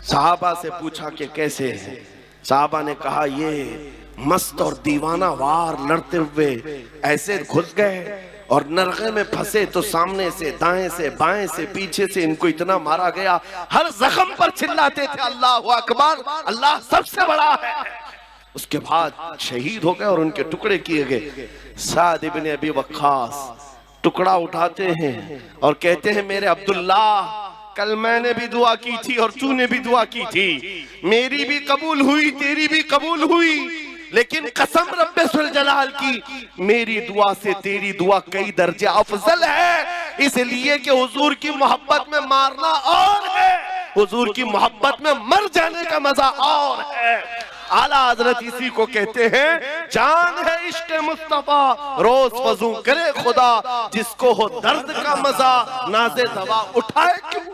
सहाबा से पूछा कि कैसे है। सहाबा ने कहा ये मस्त और दीवाना वार लड़ते हुए ऐसे घुस गए और नरगे में फंसे तो सामने से, दाएं से, बाएं से, पीछे से इनको इतना मारा गया, हर जख्म पर चिल्लाते थे अल्लाह अकबर, अल्लाह सबसे बड़ा है। उसके बाद शहीद हो गए और उनके टुकड़े किए गए। साद इब्न अबी वक्कास टुकड़ा उठाते हैं और कहते हैं मेरे अब्दुल्ला, कल मैंने भी दुआ की थी और तूने भी दुआ की थी, मेरी भी कबूल हुई, तेरी भी कबूल हुई, लेकिन कसम रब्बे सुल जलाल की, मेरी दुआ से तेरी दुआ कई दर्जे अफजल है, इसलिए कि हुजूर की मोहब्बत में मारना और है, हुजूर की मोहब्बत में मर जाने का मजा और है। आला हजरत इसी को कहते हैं जान है इश्क मुस्तफा, रोज वजू करे खुदा, जिसको हो दर्द का मजा नाज़े दवा उठाए क्यों।